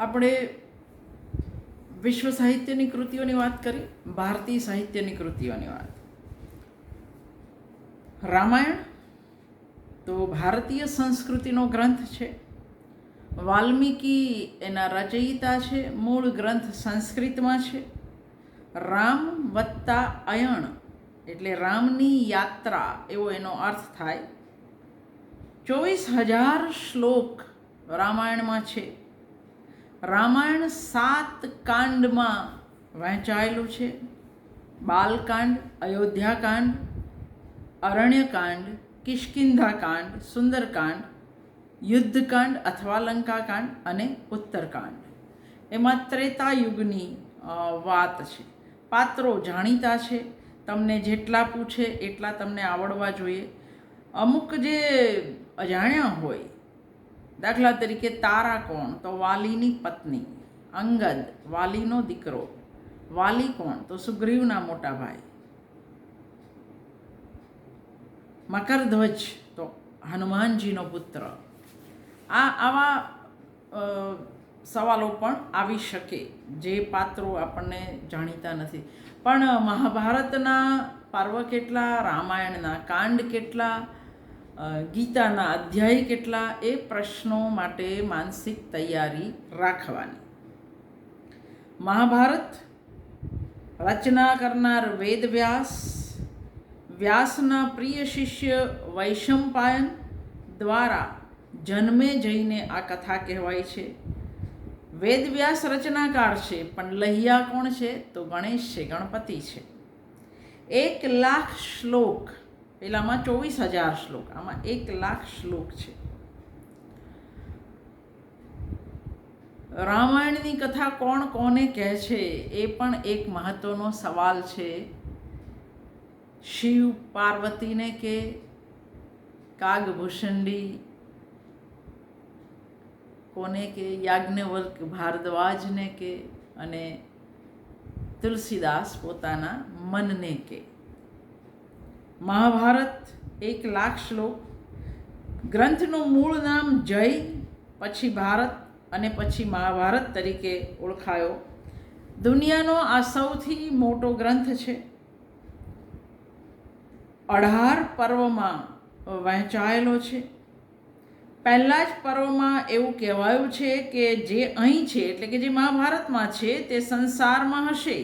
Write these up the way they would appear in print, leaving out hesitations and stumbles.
આપણે વિશ્વ સાહિત્યની કૃતિઓની વાત કરી, ભારતીય સાહિત્યની કૃતિઓની વાત. રામાયણ તો ભારતીય સંસ્કૃતિનો ગ્રંથ છે. વાલ્મીકી એના રચયિતા છે. મૂળ ગ્રંથ સંસ્કૃતમાં છે. રામ વત્તા અયણ એટલે રામની યાત્રા એવો એનો અર્થ થાય. 24,000 શ્લોક રામાયણમાં છે. રામાયણ 7 કાંડમાં વહેંચાયેલું છે. બાલકાંડ, અયોધ્યાકાંડ, અરણ્યકાંડ, કિષ્કિંધાકાંડ, સુંદરકાંડ, યુદ્ધકાંડ અથવા લંકાકાંડ અને ઉત્તરકાંડ. એમાં ત્રેતાયુગની વાત છે. પાત્રો જાણીતા છે. તમને જેટલા પૂછે એટલા તમને આવડવા જોઈએ. અમુક જે અજાણ્યા હોય, દાખલા તરીકે તારા કોણ? તો વાલીની પત્ની. અંગદ વાલીનો દીકરો. વાલી કોણ? તો સુગ્રીવના મોટા ભાઈ. મકરધ્વજ તો હનુમાનજીનો પુત્ર. આવા સવાલો પણ આવી શકે જે પાત્રો આપણને જાણીતા નથી. પણ મહાભારતના પર્વ કેટલા, રામાયણના કાંડ કેટલા, ગીતાના અધ્યાય કેટલા, એ પ્રશ્નો માટે માનસિક તૈયારી રાખવાની. મહાભારત રચના કરનાર વેદવ્યાસ, વ્યાસના પ્રિય શિષ્ય વૈશંપાયન દ્વારા જન્મે જઈને આ કથા કહેવાય છે. વેદવ્યાસ રચનાકાર છે, પણ લહિયા કોણ છે? તો ગણેશ છે, ગણપતિ છે. 1,00,000 શ્લોક. પેલામાં 24,000 શ્લોક, આમાં 1,00,000 શ્લોક છે. રામાયણની કથા કોણ કોને કહે છે એ પણ એક મહત્વનો સવાલ છે. શિવ પાર્વતીને કે, કાગભૂષણડી કોને કે, યાજ્ઞવલ્ક ભારદ્વાજને કે, અને તુલસીદાસ પોતાના મનને કે. મહાભારત 1,00,000 શ્લોક. ગ્રંથનું મૂળ નામ જય, પછી ભારત અને પછી મહાભારત તરીકે ઓળખાયો. દુનિયાનો આ સૌથી મોટો ગ્રંથ છે. 18 પર્વમાં વહેંચાયેલો છે. પહેલા જ પર્વમાં એવું કહેવાયું છે કે જે અહીં છે એટલે કે જે મહાભારતમાં છે તે સંસારમાં હશે,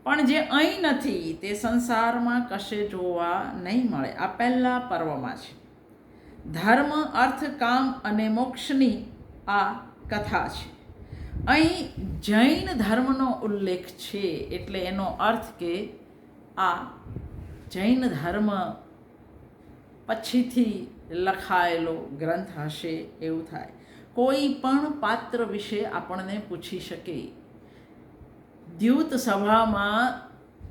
પણ જે અહીં નથી તે સંસારમાં કશે જોવા નહીં મળે. આ પહેલા પર્વમાં છે. ધર્મ, અર્થ, કામ અને મોક્ષની આ કથા છે. અહીં જૈન ધર્મનો ઉલ્લેખ છે એટલે એનો અર્થ કે આ જૈન ધર્મ પછીથી લખાયેલો ગ્રંથ હશે એવું થાય. કોઈ પણ પાત્ર વિશે આપણને પૂછી શકે. દ્યુત સભામાં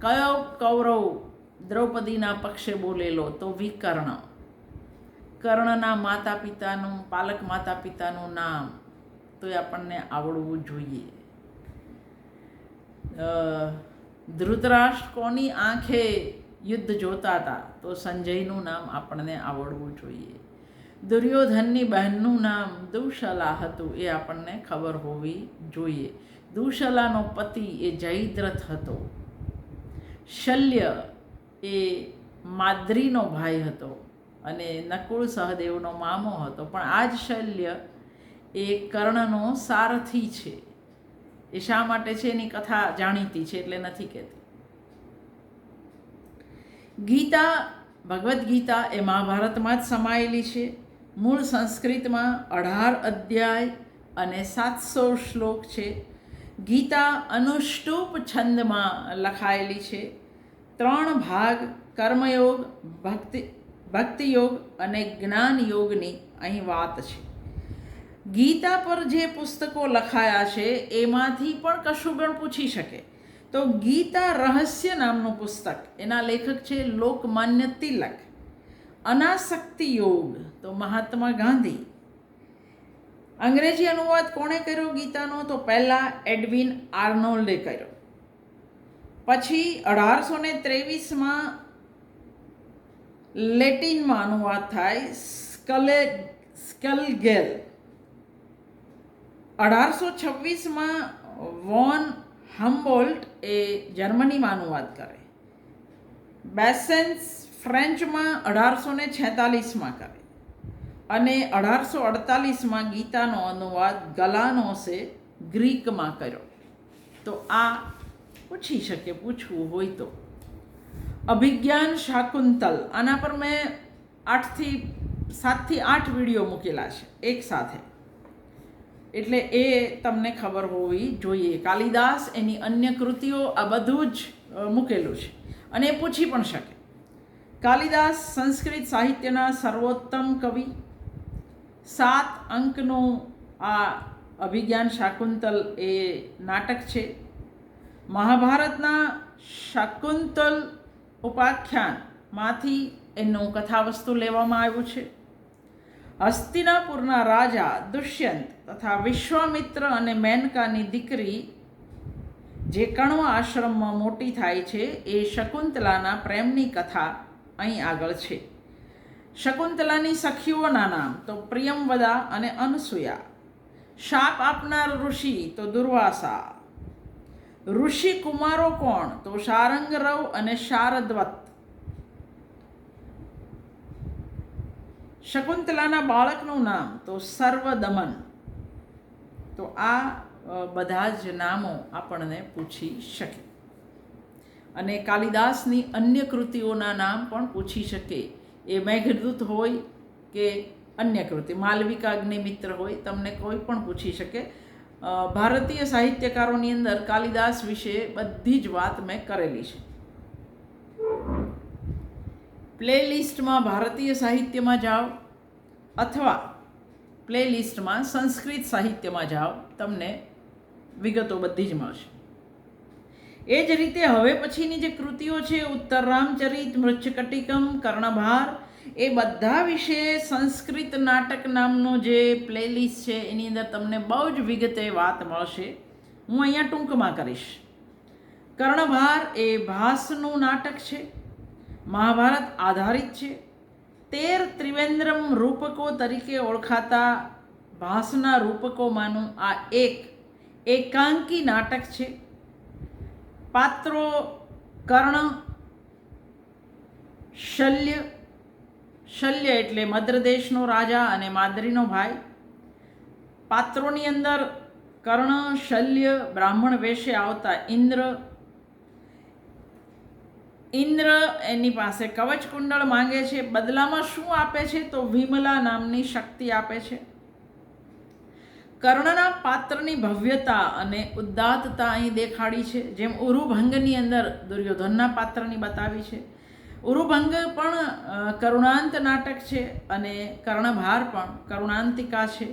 કયો કૌરવ દ્રૌપદીના પક્ષે બોલેલો? તો વિકર્ણ. કર્ણના માતા પિતાનું, પાલક માતા પિતાનું નામ તો એ આપણને આવડવું જોઈએ. ધૃતરાષ્ટ્ર કોની આંખે યુદ્ધ જોતા હતા? તો સંજયનું નામ આપણને આવડવું જોઈએ. દુર્યોધનની બહેનનું નામ દુશલા હતું, એ આપણને ખબર હોવી જોઈએ. દુશલાનો પતિ એ જયદ્રથ હતો. શલ્ય એ માદ્રીનો ભાઈ હતો અને નકુળ સહદેવનો મામો હતો. પણ આ જ શલ્ય એ કર્ણનો સારથી છે. એ શા માટે છે એની કથા જાણીતી છે એટલે નથી કહેતી. ગીતા, ભગવદ્ ગીતા એ મહાભારતમાં જ સમાયેલી છે. મૂળ સંસ્કૃતમાં 18 અધ્યાય અને 700 શ્લોક છે. ગીતા અનુષ્ટુપ છંદમાં લખાયેલી છે. 3 ભાગ, કર્મયોગ, ભક્તિયોગ અને જ્ઞાન યોગની અહીં વાત છે. ગીતા પર જે પુસ્તકો લખાયા છે એમાંથી પણ કશું ગણ પૂછી શકે તો ગીતા રહસ્ય નામનું પુસ્તક, એના લેખક છે લોકમાન્ય તિલક. અનાસક્તિ યોગ તો મહાત્મા ગાંધી. અંગ્રેજી અનુવાદ કોણે કર્યો ગીતાનો? તો પહેલાં એડવિન આર્નોલ્ડે કર્યો. પછી 1823માં લેટિનમાં અનુવાદ થાય, સ્કલગેલ. 1826માં વોન હમ્બોલ્ટ એ જર્મનીમાં અનુવાદ કરે. બેસેન્સ ફ્રેન્ચમાં 1846માં કરે અને 1848માં ગીતાનો અનુવાદ ગલાનોસે ગ્રીકમાં કર્યો. તો આ પૂછી શકે, પૂછવું હોય તો. અભિજ્ઞાન શાકુંતલ, આના પર મેં 7 થી 8 વિડીયો મૂકેલા છે એક સાથે, એટલે એ તમને ખબર હોવી જોઈએ. કાલિદાસ, એની અન્ય કૃતિઓ, આ બધું જ મૂકેલું છે અને એ પૂછી પણ શકે. કાલિદાસ સંસ્કૃત સાહિત્યના સર્વોત્તમ કવિ. 7 અંકનું આ અભિજ્ઞાન શાકુંતલ એ નાટક છે. મહાભારતના શાકુંતલ ઉપાખ્યાનમાંથી એનું કથાવસ્તુ લેવામાં આવ્યું છે. હસ્તિનાપુરના રાજા દુષ્યંત તથા વિશ્વામિત્ર અને મેનકાની દીકરી જે કણવ આશ્રમમાં મોટી થાય છે એ શકુંતલાના પ્રેમની કથા અહીં આગળ છે. શકુંતલાની સખીઓના નામ તો પ્રિયમવદા અને અનસૂયા. શાપ આપનાર ઋષિ તો દુર્વાસા. ઋષિ કુમારો કોણ? તો શારંગરવ અને શારદ્વત. શકુંતલાના બાળકનું નામ તો સર્વદમન. તો આ બધા જ નામો આપણને પૂછી શકે. અને કાલિદાસની અન્ય કૃતિઓના નામ પણ પૂછી શકે. એ મેઘદૂત હોય કે અન્ય કૃતિ, માલવિકા અગ્નિમિત્ર હોય, તમને કોઈ પણ પૂછી શકે. ભારતીય સાહિત્યકારોની અંદર કાલિદાસ વિશે બધી જ વાત મેં કરેલી છે. પ્લેલિસ્ટમાં ભારતીય સાહિત્યમાં જાઓ અથવા પ્લેલિસ્ટમાં સંસ્કૃત સાહિત્યમાં જાઓ, તમને વિગતો બધી જ મળશે. એ જ રીતે હવે પછીની જે કૃતિઓ છે, ઉત્તર રામચરિત, મૃચ્છકટિકમ, કર્ણભાર, એ બધા વિશે સંસ્કૃત નાટક નામનો જે પ્લેલિસ્ટ છે એની અંદર તમને બહુ જ વિગતે વાત મળશે. હું અહીંયા ટૂંકમાં કરીશ. કર્ણભાર એ ભાસનું નાટક છે, મહાભારત આધારિત છે. 13 ત્રિવેન્દ્રમ રૂપકો તરીકે ઓળખાતા ભાસના રૂપકોમાંનું આ એક એકાંકી નાટક છે. પાત્રો કર્ણ, શલ્ય. શલ્ય એટલે મદ્રદેશનો રાજા અને માદ્રીનો ભાઈ. પાત્રોની અંદર કર્ણ, શલ્ય, બ્રાહ્મણ વેશે આવતા ઇન્દ્ર. ઇન્દ્ર એની પાસે કવચ કુંડળ માંગે છે, બદલામાં શું આપે છે? તો વિમલા નામની શક્તિ આપે છે. કર્ણના પાત્રની ભવ્યતા અને ઉદાત્તતા અહીં દેખાડી છે, જેમ ઉરુભંગની અંદર દુર્યોધનના પાત્રની બતાવી છે. ઉરુભંગ પણ કરુણાંત નાટક છે અને કર્ણભાર પણ કરુણાંતિકા છે.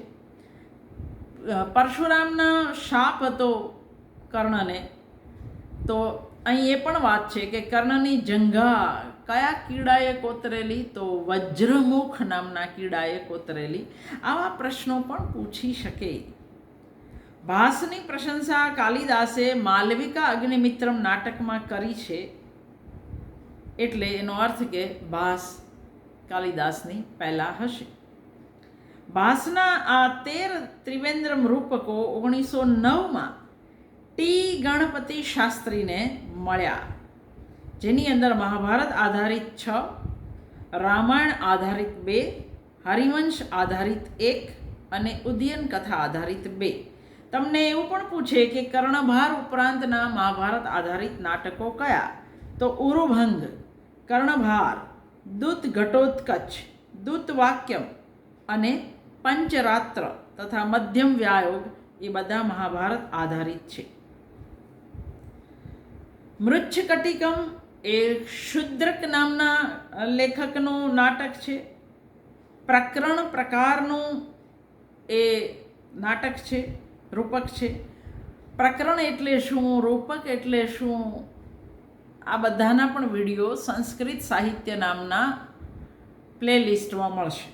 પરશુરામના શાપ હતો કર્ણને, તો અહીં એ પણ વાત છે કે કર્ણની જંઘા કયા કીડાએ કોતરેલી? તો વજ્રમુખ નામના કીડાએ કોતરેલી. આવા પ્રશ્નો પણ પૂછી શકે. ભાસની પ્રશંસા કાલિદાસે માલવિકા અગ્નિમિત્રમ નાટકમાં કરી છે, એટલે એનો અર્થ કે ભાસ કાલિદાસની પહેલાં હશે. ભાસના આ 13 ત્રિવેન્દ્રમ રૂપકો 1909માં ટી ગણપતિ શાસ્ત્રીને મળ્યા, જેની અંદર મહાભારત આધારિત 6, રામાયણ આધારિત 2, હરિવંશ આધારિત 1 અને ઉદયન કથા આધારિત 2. તમને એવું પણ પૂછે કે કર્ણભાર ઉપરાંતના મહાભારત આધારિત નાટકો કયા? તો ઉરુભંગ, કર્ણભાર, દૂત ઘટોત્કચ, દૂત વાક્યમ અને પંચરાત્ર તથા મધ્યમ વ્યાયોગ એ બધા મહાભારત આધારિત છે. મૃચ્છકટિકમ એ શુદ્રક નામના લેખકનું નાટક છે. પ્રકરણ પ્રકારનું એ નાટક છે, રૂપક છે. પ્રકરણ એટલે શું, રૂપક એટલે શું, આ બધાના પણ વિડીયો સંસ્કૃત સાહિત્ય નામના પ્લેલિસ્ટમાં મળશે.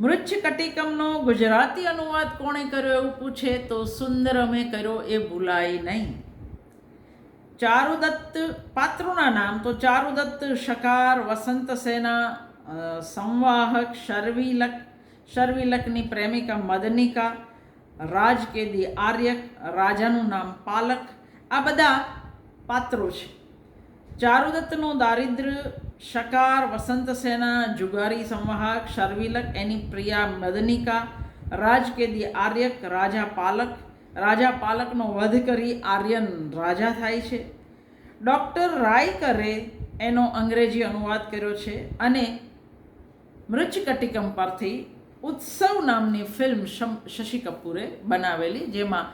મૃચ્છકટિકમનો ગુજરાતી અનુવાદ કોણે કર્યો એવું પૂછે તો સુંદરમે કર્યો, એ ભૂલાય નહીં. ચારુદત્ત, પાત્રોના નામ તો ચારુદત્ત, શકાર, વસંતસેના, સંવાહક, શર્વિલક, શર્વિલકની પ્રેમિકા મદનિકા, રાજકેદી આર્યક, રાજાનું નામ પાલક, આ બધા પાત્રો છે. ચારુદત્તનો દારિદ્ર, શકાર, વસંતસેના, જુગારી સંવાહક, શર્વિલક, એની પ્રિયા મદનિકા, રાજકેદી આર્યક, રાજા પાલકનો વધ કરી આર્યન રાજા થાય છે. ડૉક્ટર રાયકરે એનો અંગ્રેજી અનુવાદ કર્યો છે અને મૃચ્છકટિકમ પરથી ઉત્સવ નામની ફિલ્મ શશી કપૂરે બનાવેલી, જેમાં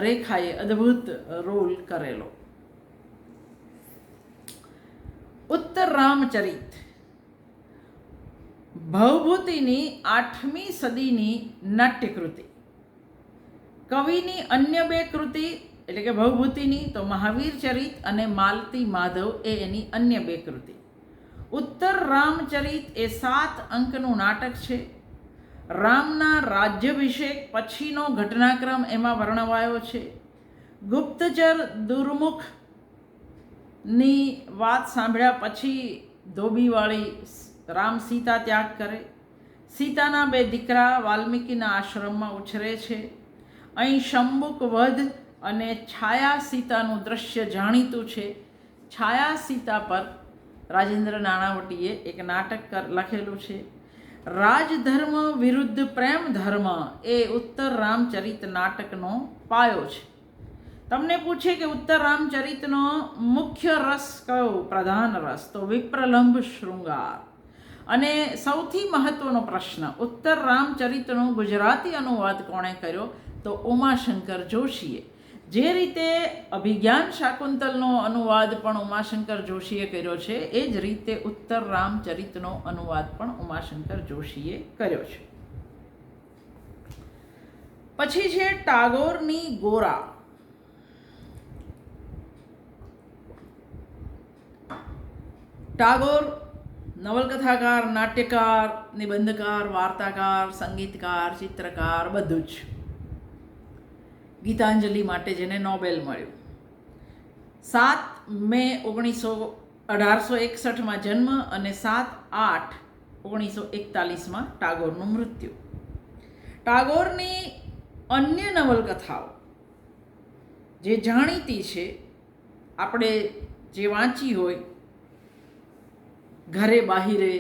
રેખાએ અદ્ભુત રોલ કરેલો. ઉત્તર રામચરિત ભવભૂતિની 8મી સદીની નાટ્યકૃતિ. કવિની અન્ય બે કૃતિ એટલે કે ભવભૂતિની તો મહાવીર ચરિત અને માલતી માધવ એ એની અન્ય બે કૃતિ. ઉત્તર રામચરિત એ 7 અંકનું નાટક છે. રામના રાજ્યાભિષેક પછીનો ઘટનાક્રમ એમાં વર્ણવાયો છે. ગુપ્તચર દુર્મુખની વાત સાંભળ્યા પછી ધોબીવાળી રામ સીતા ત્યાગ કરે. સીતાના 2 દીકરા વાલ્મીકીના આશ્રમમાં ઉછરે છે. અહીં શંભુક વધ અને છાયા સીતાનું દ્રશ્ય જાણીતું છે. છાયા સીતા પર રાજેન્દ્ર નાણાવટીએ એક નાટક લખેલું છે. રાજધર્મ વિરુદ્ધ પ્રેમ ધર્મ એ ઉત્તર રામચરિત નાટકનો પાયો છે. તમને પૂછે કે ઉત્તર રામચરિતનો મુખ્ય રસ કયો, પ્રધાન રસ, તો વિપ્રલંભ શૃંગાર. અને સૌથી મહત્વનો પ્રશ્ન, ઉત્તર રામચરિતનો ગુજરાતી અનુવાદ કોણે કર્યો, તો ઉમાશંકર જોશીએ. જે રીતે અભિજ્ઞાન શાકુંતલનો અનુવાદ પણ ઉમાશંકર જોશીએ કર્યો છે, એ જ રીતે ઉત્તર રામચરિતનો અનુવાદ પણ ઉમાશંકર જોશીએ કર્યો છે. પછી છે ટાગોરની ગોરા. ટાગોર નવલકથાકાર, નાટ્યકાર, નિબંધકાર, વાર્તાકાર, સંગીતકાર, ચિત્રકાર, બધું જ. ગીતાંજલિ માટે જેને નોબેલ મળ્યું. 7 મે 1861માં જન્મ અને 7/8/1941માં ટાગોરનું મૃત્યુ. ટાગોરની અન્ય નવલકથાઓ જે જાણીતી છે, આપણે જે વાંચી હોય, ઘરે બાહિરે,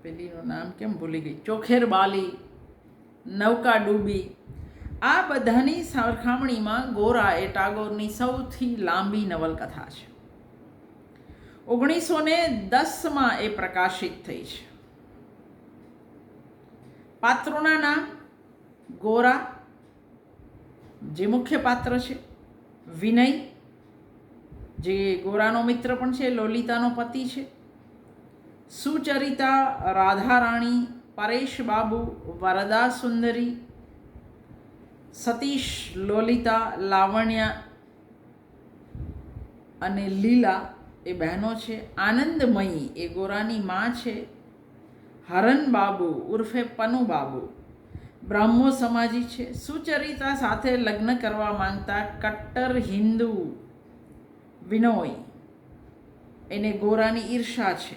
પેલીનું નામ કેમ ભૂલી ગઈ, ચોખેર બાલી, નૌકા ડૂબી, આ બધાની સરખામણીમાં ગોરા એ ટાગોરની સૌથી લાંબી નવલકથા છે. 1910માં એ પ્રકાશિત થઈ છે. પાત્રોના નામ: ગોરા, જે મુખ્ય પાત્ર છે, વિનય, જે ગોરાનો મિત્ર પણ છે, લોલિતાનો પતિ છે, સુચરિતા, રાધારાણી, પરેશ બાબુ, વરદા સુંદરી, સતીશ, લોલિતા, લાવણ્યા અને લીલા એ બહેનો છે. આનંદમયી એ ગોરાની માં છે. હરન બાબુ ઉર્ફે પનુ બાબુ બ્રાહ્મો સમાજી છે. સુચરિતા સાથે લગ્ન કરવા માંગતા કટ્ટર હિન્દુ વિનોય, એને ગોરાની ઈર્ષા છે.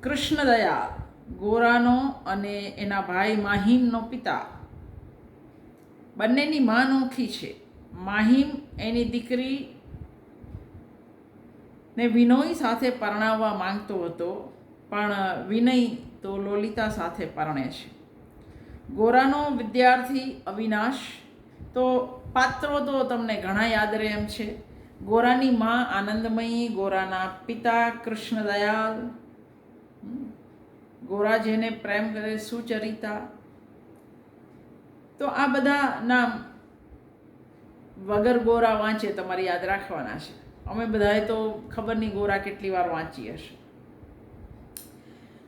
કૃષ્ણદયાળ ગોરાનો અને એના ભાઈ માહિમનો પિતા, બંનેની માં નોખી છે. માહિમ એની દીકરી ને વિનોય સાથે પરણાવવા માંગતો હતો, પણ વિનય તો લોલિતા સાથે પરણે છે. ગોરાનો વિદ્યાર્થી અવિનાશ. તો પાત્રો તો તમને ઘણા યાદ રહે એમ છે. ગોરાની માં આનંદમયી, ગોરાના પિતા કૃષ્ણદયાળ, ગોરા જેને પ્રેમ કરે સુચરિતા. તો આ બધા નામ વગર ગોરા વાંચે તમારે યાદ રાખવાના છે. અમે બધાએ તો ખબર નહીં ગોરા કેટલી વાર વાંચી હશે.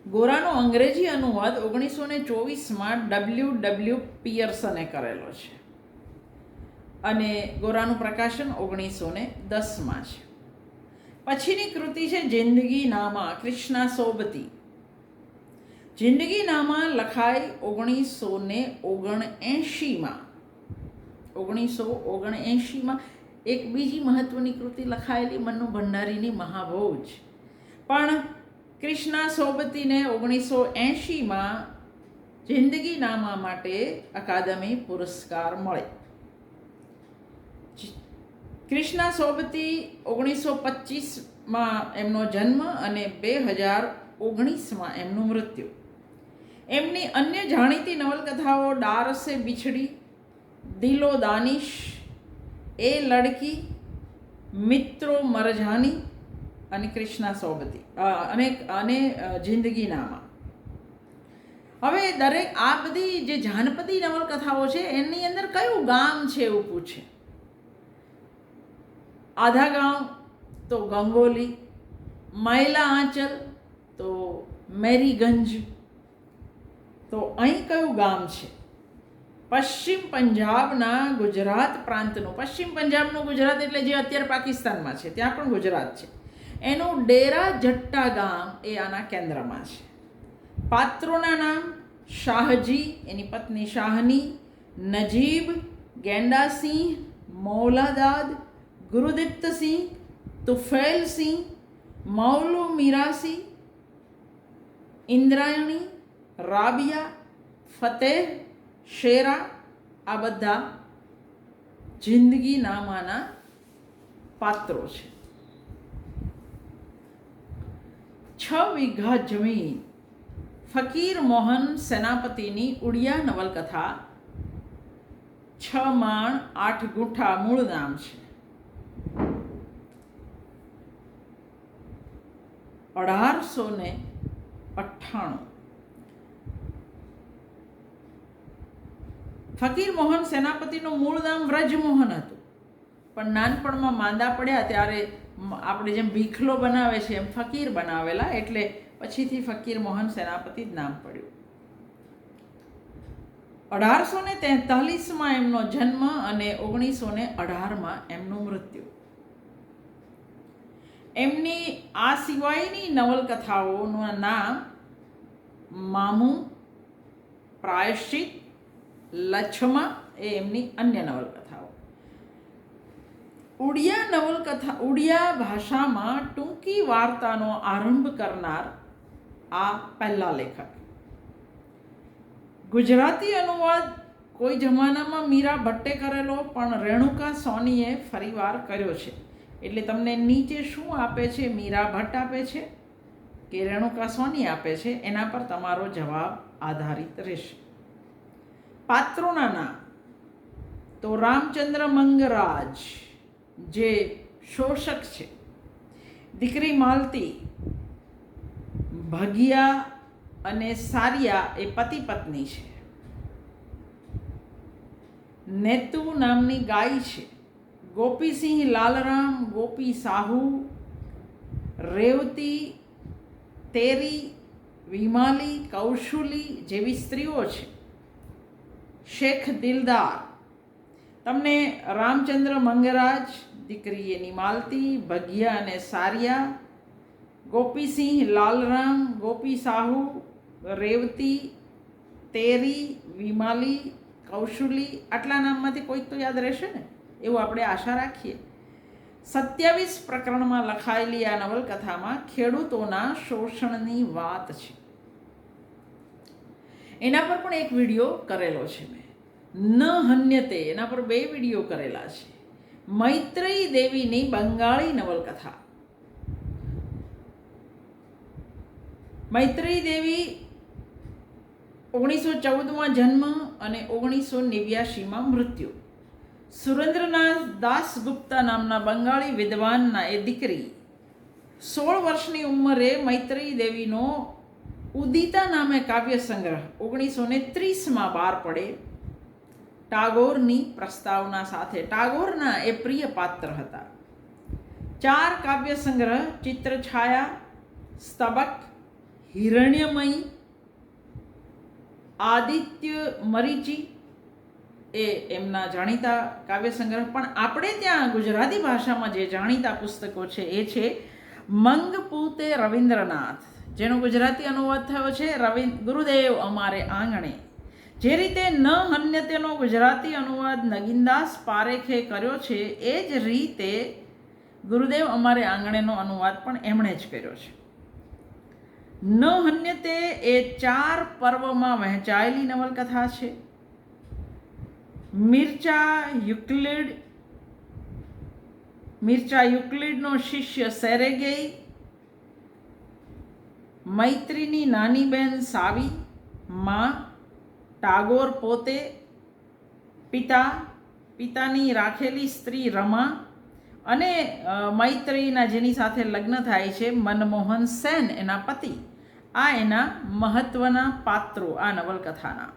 ગોરાનો અંગ્રેજી અનુવાદ 1924માં W. પિયર્સને કરેલો છે અને ગોરાનું પ્રકાશન 1910માં છે. પછીની કૃતિ છે જિંદગી નામા, કૃષ્ણા સોબતી. જિંદગી નામા લખાઈ 1979માં. 1979માં એક બીજી મહત્વની કૃતિ લખાયેલી મન્નુ ભંડારીની મહાભોજ. પણ કૃષ્ણા સોબતીને 1980માં જિંદગીનામા માટે અકાદમી પુરસ્કાર મળે. કૃષ્ણા સોબતી 1925માં એમનો જન્મ અને 2019માં એમનું મૃત્યુ. એમની અન્ય જાણીતી નવલકથાઓ ડાર સે બિછડી, દિલો દાનિશ, એ લડકી, મિત્રો મરજાની અને કૃષ્ણા સોબતી અને જિંદગીનામા. હવે આ બધી જે જાનપદી નવલકથાઓ છે એની અંદર કયું ગામ છે એવું પૂછે. આધા ગાંવ તો ગંગોલી, મૈલા આંચલ તો મેરીગંજ. તો અહીં કયું ગામ છે? પશ્ચિમ પંજાબના ગુજરાત પ્રાંતનું, પશ્ચિમ પંજાબનું ગુજરાત એટલે જે અત્યારે પાકિસ્તાનમાં છે ત્યાં પણ ગુજરાત છે, એનું ડેરા જટ્ટા ગામ એ આના કેન્દ્રમાં છે. પાત્રોના નામ: શાહજી, એની પત્ની શાહની, નજીબ, ગેંડાસિંહ, મૌલાદાદ, ગુરુદિત્તસિંહ, તુફૈલસિંહ, મૌલુ મીરાસી, ઇન્દ્રાયણી, રાબિયા, ફતેહ, શેરા. આ બધા જિંદગીનામાના પાત્રો છે. 6 વીઘા જમીન. ફકીર મોહન સેનાપતિની ઉડિયા નવલકથા 6 માણ 8 ગુંઠા મૂળ નામ છે. 1898. ફકીર મોહન સેનાપતિનું મૂળ નામ વ્રજમોહન હતું, પણ નાનપણમાં માંદા પડ્યા ત્યારે આપણે જેમ ભીખલો બનાવે છે એમ ફકીર બનાવેલા, એટલે પછીથી ફકીર મોહન સેનાપતિ જ નામ પડ્યું. 1843માં એમનો જન્મ અને 1918માં એમનું મૃત્યુ. એમની આ સિવાયની નવલકથાઓનું નામ મામું, પ્રાયશ્ચિત, લછમા એ એમની અન્ય નવલકથાઓ. ઉડિયા ભાષામાં ટૂંકી વાર્તાનો આરંભ કરનાર આ પહેલા લેખક. ગુજરાતી અનુવાદ કોઈ જમાનામાં મીરા ભટ્ટે કરેલો, પણ રેણુકા સોનીએ ફરીવાર કર્યો છે. એટલે તમને નીચે શું આપે છે, મીરા ભટ્ટ આપે છે કે રેણુકા સોની આપે છે, એના પર તમારો જવાબ આધારિત રહેશે. પાત્રોના નામ તો રામચંદ્ર મંગરાજ જે શોષક છે, દીકરી માલતી, ભગિયા અને સારિયા એ પતિ પત્ની છે, નેતુ નામની ગાય છે, ગોપીસિંહ લાલરામ, ગોપી સાહુ, રેવતી, તેરી, વિમાલી, કૌશુલી જેવી સ્ત્રીઓ છે, શેખ દિલદાર. તમને રામચંદ્ર મંગરાજ, દીકરી એની માલતી, ભગિયા અને સારિયા, ગોપીસિંહ લાલરામ, ગોપી સાહુ, રેવતી, તેરી, વિમાલી, કૌશુલી, આટલા નામમાંથી કોઈક તો યાદ રહેશે ને, એવું આપણે આશા રાખીએ. 27 પ્રકરણમાં લખાયેલી આ નવલકથામાં ખેડૂતોના શોષણની વાત છે. એના પર પણ એક વિડીયો કરેલો છે મેં. ન હન્યતે, એના પર 2 વિડીયો કરેલા છે. મૈત્રેયી દેવીની બંગાળી નવલકથા. મૈત્રેયી દેવી 1914માં જન્મ અને 1989માં મૃત્યુ. સુરેન્દ્રનાથ દાસગુપ્તા નામના બંગાળી વિદ્વાનના એ દીકરી. 16 વર્ષની ઉંમરે મૈત્રેયી દેવીનો ઉદિતા નામે કાવ્ય સંગ્રહ 1930માં બહાર પડે, ટાગોરની પ્રસ્તાવના સાથે. ટાગોરના એ પ્રિય પાત્ર હતા. 4 કાવ્ય સંગ્રહ ચિત્રછાયા, સ્તબક, હિરણ્યમયી, આદિત્ય મરીચી એ એમના જાણીતા કાવ્ય સંગ્રહ. પણ આપણે ત્યાં ગુજરાતી ભાષામાં જે જાણીતા પુસ્તકો છે એ છે મંગપૂતે રવિન્દ્રનાથ, જેનો ગુજરાતી અનુવાદ થયો છે ગુરુદેવ અમારે આંગણે. જે રીતે ન હન્યતેનો ગુજરાતી અનુવાદ નગીનદાસ પારેખે કર્યો છે, એ જ રીતે ગુરુદેવ અમારે આંગણેનો અનુવાદ પણ એમણે જ કર્યો છે. ન હન્યતે એ 4 પર્વમાં વહેંચાયેલી નવલકથા છે. મિર્ચા યુક્લિડનો શિષ્ય સેરેગેઈ, મૈત્રીની નાની બહેન સાવી, માં ટાગોર પોતે, પિતાની રાખેલી સ્ત્રી રમા અને મૈત્રીના જેની સાથે લગ્ન થાય છે મનમોહન સેન એના પતિ. આ એના મહત્વના પાત્રો આ નવલકથાના.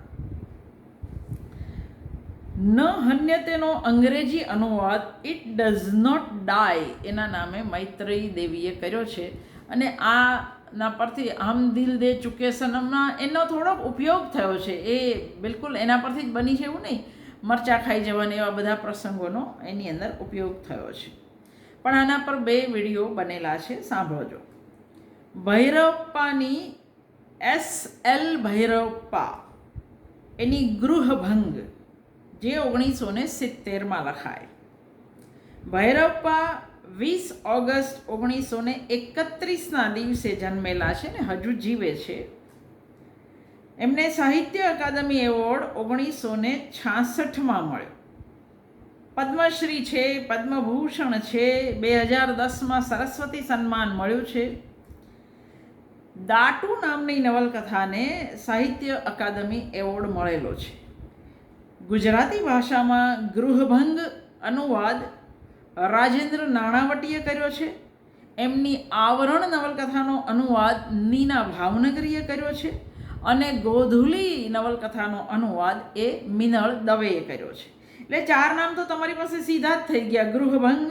ન હન્યતેનો અંગ્રેજી અનુવાદ ઇટ ડઝ નોટ ડાય એના નામે મૈત્રેયી દેવીએ કર્યો છે. અને આના પરથી હમ દિલ દે ચુકે સનમમાં એનો થોડોક ઉપયોગ થયો છે. એ બિલકુલ એના પરથી જ બની છે એવું નહીં. મરચાં ખાઈ જવાના એવા બધા પ્રસંગોનો એની અંદર ઉપયોગ થયો છે. પણ આના પર 2 વિડીયો બનેલા છે, સાંભળજો. ભૈરપ્પાની S.L. ભૈરપ્પા એની ગૃહભંગ જે 1970માં લખાય. ભૈરપ્પા 20 ઓગસ્ટ 1931ના દિવસે જન્મેલા છે ને હજુ જીવે છે. એમને સાહિત્ય અકાદમી એવોર્ડ 1966માં મળ્યો. પદ્મશ્રી છે, પદ્મભૂષણ છે, 2010માં સરસ્વતી સન્માન મળ્યું છે. દાટુ નામની નવલકથાને સાહિત્ય અકાદમી એવોર્ડ મળેલો છે. ગુજરાતી ભાષામાં ગૃહભંગ અનુવાદ રાજેન્દ્ર નાણાવટીએ કર્યો છે. એમની આવરણ નવલકથાનો અનુવાદ નીના ભાવનગરીએ કર્યો છે. અને ગોધુલી નવલકથાનો અનુવાદ એ મિનળ દવેએ કર્યો છે. એટલે 4 નામ તો તમારી પાસે સીધા જ થઈ ગયા. ગૃહભંગ,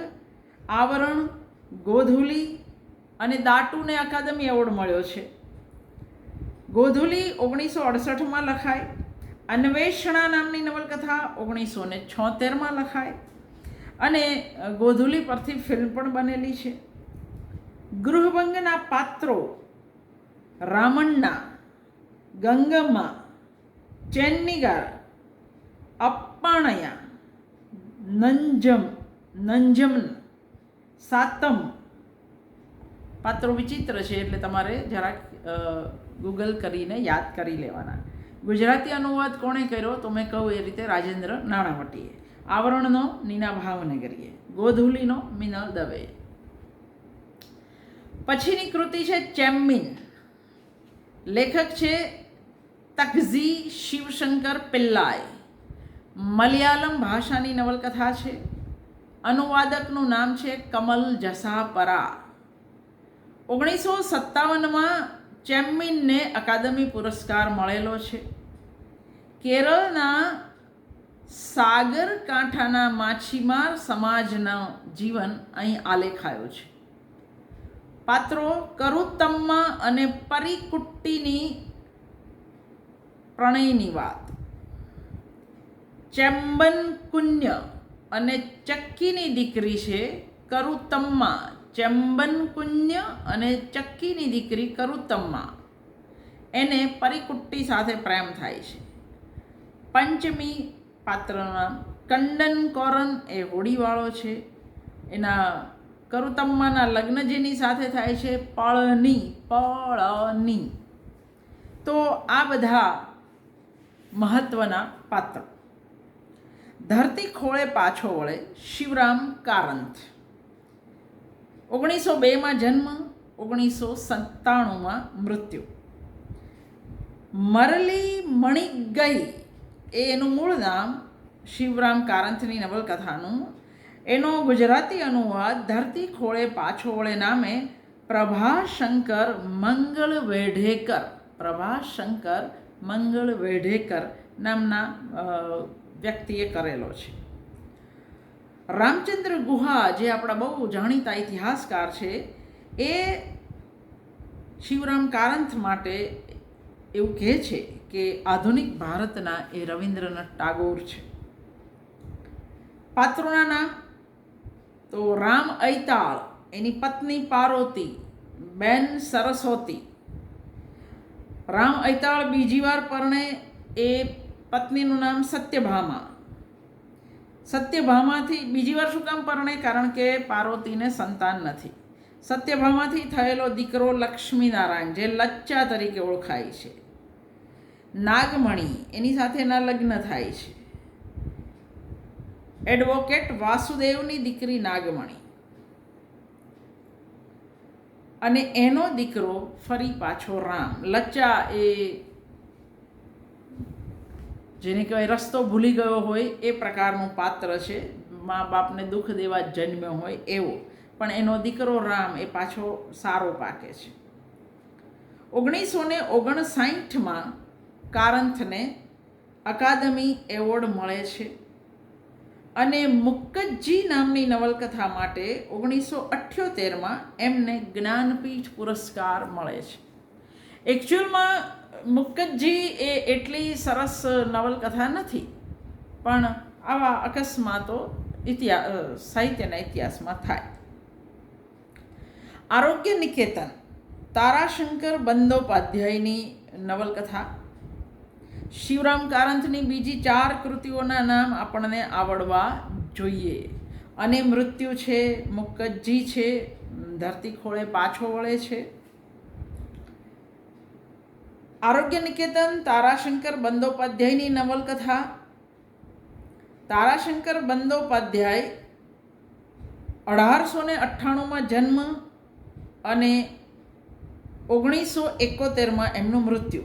આવરણ, ગોધુલી અને દાટુને અકાદમી એવોર્ડ મળ્યો છે. ગોધુલી 1968માં લખાય. અન્વેષણા નામની નવલકથા 1976માં લખાય અને ગોધુલી પરથી ફિલ્મ પણ બનેલી છે. ગૃહભંગના પાત્રો રામಣ್ણા, ગંગમ્મા, ચેન્નિગાર, અપ્પાણયા, નંજમન, સાતમ. પાત્રો વિચિત્ર છે એટલે તમારે જરાક ગૂગલ કરીને યાદ કરી લેવાના. ગુજરાતી અનુવાદ કોણે કર્યો તો મેં કહું એ રીતે રાજેન્દ્ર નાણાવટીએ. આવરણનો નીના ભાવનગરીએ. ગોધુલીનો મિનળ દવેએ. પછીની કૃતિ છે ચેમ્મિન. લેખક છે તકઝી શિવશંકર પિલ્લાઈ. મલયાલમ ભાષાની નવલકથા છે. અનુવાદકનું નામ છે કમલ જસાપરા. 1957માં ચેમ્મિનને અકાદમી પુરસ્કાર મળેલો છે. કેરળના સાગરકાંઠાના માછીમાર સમાજનું જીવન અહીં આલેખાયું છે. પાત્રો કરુતમ્મા અને પરિકુટ્ટીની પ્રણયની વાત. ચેમ્બનકુન્ય અને ચક્કીની દીકરી છે કરુતમ્મા. ચેમ્બનકુન્ય અને ચક્કીની દીકરી કરુતમ્મા. એને પરિકુટ્ટી સાથે પ્રેમ થાય છે. પંચમી પાત્રનું નામ કંડનકોરન એ હોડીવાળો છે. એના કરુતમ્માના લગ્ન જેની સાથે થાય છે પળની. તો આ બધા મહત્વના પાત્રો. ધરતી ખોળે પાછો વળે શિવરામ કારંત. 1902માં જન્મ, 1997માં મૃત્યુ. મરલી મણિગઈ એ એનું મૂળ નામ. શિવરામ કારંતની નવલકથાનું એનો ગુજરાતી અનુવાદ ધરતી ખોળે પાછો વળે નામે પ્રભાશંકર મંગળ વેઢેકર નામના વ્યક્તિએ કરેલો છે. રામચંદ્ર ગુહા જે આપણા બહુ જાણીતા ઇતિહાસકાર છે એ શિવરામ કારંત માટે એવું કહે છે કે આધુનિક ભારતના એ રવિન્દ્રનાથ ટાગોર છે. પાત્રોના નામ તો રામ ઐતાળ, એની પત્ની પાર્વતી, બેન સરસ્વતી. રામ ઐતાળ બીજી વાર પરણે, એ પત્નીનું નામ સત્યભામા. સત્યભામાથી બીજી વાર શું કામ પરણે? કારણ કે પાર્વતીને સંતાન નથી. સત્યભામાથી થયેલો દીકરો લક્ષ્મીનારાયણ, જે લચ્ચા તરીકે ઓળખાય છે. નાગમણી, એની સાથેના લગ્ન થાય છે. એડવોકેટ વાસુદેવની દીકરી નાગમણી અને એનો દીકરો ફરી પાછો રામ. લચ્ચા એ જેને કહેવાય રસ્તો ભૂલી ગયો હોય એ પ્રકારનું પાત્ર છે. મા બાપને દુઃખ દેવા જન્મ્યો હોય એવો, પણ એનો દીકરો રામ એ પાછો સારો પાકે છે. 1959માં કારંથને અકાદમી એવોર્ડ મળે છે અને મુક્કજી નામની નવલકથા માટે 1978માં એમને જ્ઞાનપીઠ પુરસ્કાર મળે છે. એકચ્યુઅલમાં મુક્કજી એ એટલી સરસ નવલકથા નથી, પણ આવા અકસ્માતો સાહિત્યના ઇતિહાસમાં થાય. આરોગ્ય નિકેતન, તારાશંકર બંદોપાધ્યાયની નવલકથા. શિવરામ કારંથની બીજી 4 કૃતિઓના નામ આપણને આવડવા જોઈએ. અને મૃત્યુ છે, મુક્કજી છે, ધરતી ખોળે પાછો વળે છે. આરોગ્ય નિકેતન તારાશંકર બંદોપાધ્યાયની નવલકથા. તારાશંકર બંદોપાધ્યાય 1898માં જન્મ અને 1971માં એમનું મૃત્યુ.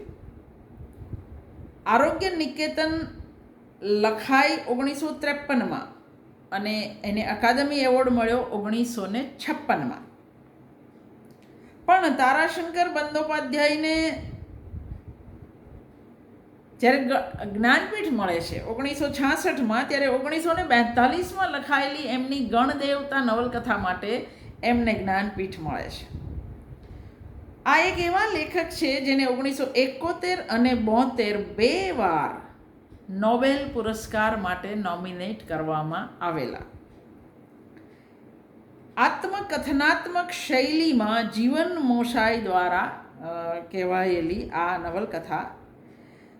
આરોગ્ય નિકેતન લખાઈ 1953માં અને એને અકાદમી એવોર્ડ મળ્યો 1956માં. પણ તારાશંકર બંદોપાધ્યાયને જ્યારે જ્ઞાનપીઠ મળે છે 1966માં, ત્યારે 1942માં લખાયેલી એમની ગણદેવતા નવલકથા માટે એમને જ્ઞાનપીઠ મળે છે. આ એક એવા લેખક છે જેને 1971 અને 72 બે વાર નોબેલ પુરસ્કાર માટે નોમિનેટ કરવામાં આવેલા. આત્મકથનાત્મક શૈલીમાં જીવન મોશાઈ દ્વારા કહેવાયેલી આ નવલકથા.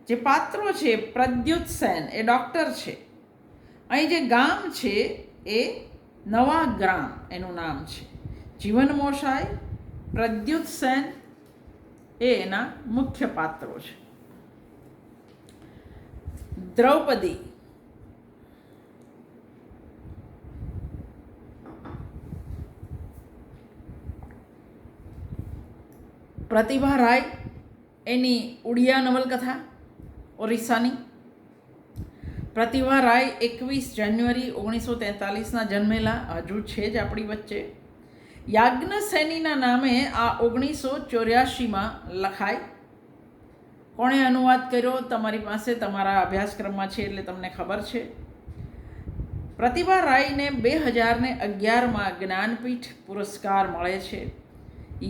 જે પાત્રો છે, પ્રદ્યુત સેન એ ડૉક્ટર છે. અહીં જે ગામ છે એ નવા ગ્રામ એનું નામ છે. જીવન મોશાઈ, પ્રદ્યુત સેન એ એના મુખ્ય પાત્રો છે. દ્રૌપદી, પ્રતિભા રાય એની ઉડિયા નવલકથા ઓરિસ્સાની. પ્રતિભા રાય 21 જાન્યુઆરી 1943ના જન્મેલા, હજુ છે જ આપણી વચ્ચે. યાજ્ઞસેનીના નામે આ 1984માં લખાય. કોણે અનુવાદ કર્યો તમારી પાસે તમારા અભ્યાસક્રમમાં છે એટલે તમને ખબર છે. પ્રતિભા રાયને 2011માં જ્ઞાનપીઠ પુરસ્કાર મળે છે.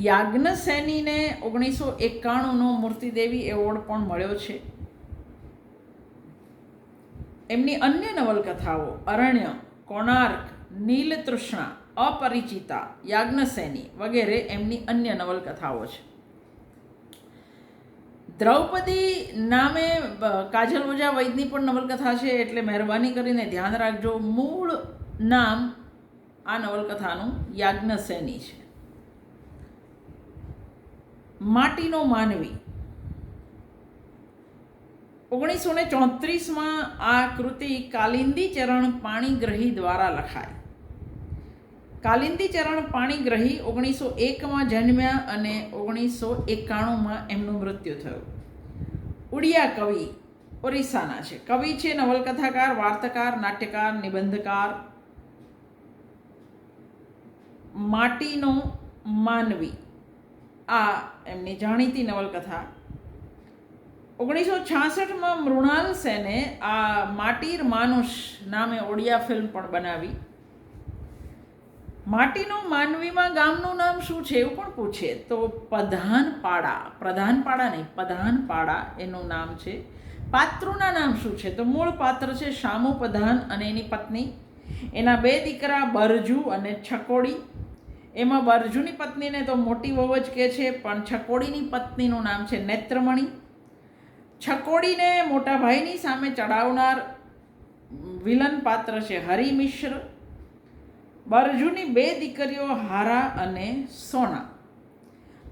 યાજ્ઞસેનીને 1991નો મૂર્તિદેવી એવોર્ડ પણ મળ્યો છે. એમની અન્ય નવલકથાઓ અરણ્ય, કોણાર્ક, નીલતૃષ્ણા, અપરિચિતા, યાજ્ઞસેની વગેરે એમની અન્ય નવલકથાઓ છે. દ્રૌપદી નામે કાજલ ઓઝા વૈદની પણ નવલકથા છે, એટલે મહેરબાની કરીને ધ્યાન રાખજો. મૂળ નામ આ નવલકથાનું યાજ્ઞસેની છે. માટીનો માનવી 1934માં આ કૃતિ કાલિંદી ચરણ પાણીગ્રહી દ્વારા લખાય. કાલિંદી ચરણ પાણીગ્રહી 1901માં જન્મ્યા અને 1991માં એમનું મૃત્યુ થયું. ઉડિયા કવિ ઓરિસ્સાના છે. કવિ છે, નવલકથાકાર, વાર્તાકાર, નાટ્યકાર, નિબંધકાર. માટીનો માનવી આ એમની જાણીતી નવલકથા. 1966માં મૃણાલ સેને આ માટીર માનુષ નામે ઓડિયા ફિલ્મ પણ બનાવી. માટીનો માનવીમાં ગામનું નામ શું છે એવું પણ પૂછે તો પ્રધાનપાડા એનું નામ છે. પાત્રોના નામ શું છે તો મૂળ પાત્ર છે શામુ પ્રધાન અને એની પત્ની. એના 2 દીકરા બરજુ અને છકોડી. એમાં બરજુની પત્નીને તો મોટી વહુ જ કહે છે, પણ છકોડીની પત્નીનું નામ છે નેત્રમણી. છકોડીને મોટા ભાઈની સામે ચડાવનાર વિલન પાત્ર છે હરિ મિશ્ર. બરજુની 2 દીકરીઓ હારા અને સોના.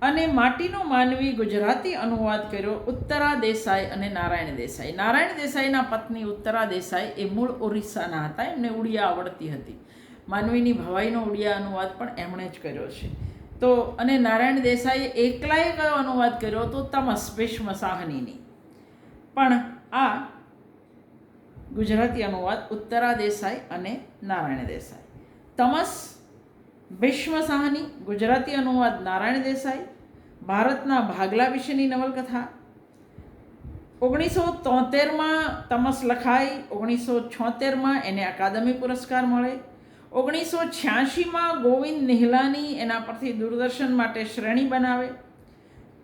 અને માટીનો માનવી ગુજરાતી અનુવાદ કર્યો ઉત્તરા દેસાઈ અને નારાયણ દેસાઈ. નારાયણ દેસાઈના પત્ની ઉત્તરા દેસાઈ એ મૂળ ઓરિસ્સાના હતા. એમને ઉડિયા આવડતી હતી. માનવીની ભવાઈનો ઉડિયા અનુવાદ પણ એમણે જ કર્યો છે. તો અને નારાયણ દેસાઈએ એકલાએ કયો અનુવાદ કર્યો તો તમસ ભીષ્મ સાહનીની. પણ આ ગુજરાતી અનુવાદ ઉત્તરા દેસાઈ અને નારાયણ દેસાઈ. તમસ ભીષ્મ સાહની, ગુજરાતી અનુવાદ નારાયણ દેસાઈ. ભારતના ભાગલા વિશેની નવલકથા. 1973માં તમસ લખાઈ. 1976માં એને અકાદમી પુરસ્કાર મળે. 1986માં ગોવિંદ નિહલાની એના પરથી દૂરદર્શન માટે શ્રેણી બનાવે.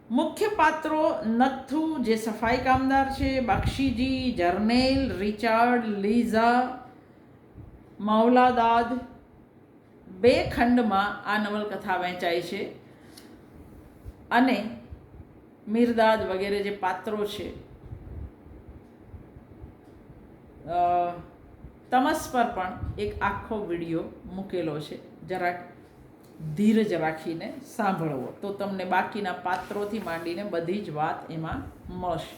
મુખ્ય પાત્રો નથુ જે સફાઈ કામદાર છે, બક્ષીજી, જર્નેલ, રિચાર્ડ, લીઝા, માવલાદાદ. 2 ખંડમાં આ નવલકથા વહેંચાઈ છે. અને મિરદાદ વગેરે જે પાત્રો છે, તમસ પર પણ એક આખો વિડીયો મૂકેલો છે. જરાક ધીરજ રાખીને સાંભળવો તો તમને બાકીના પાત્રોથી માંડીને બધી જ વાત એમાં મળશે.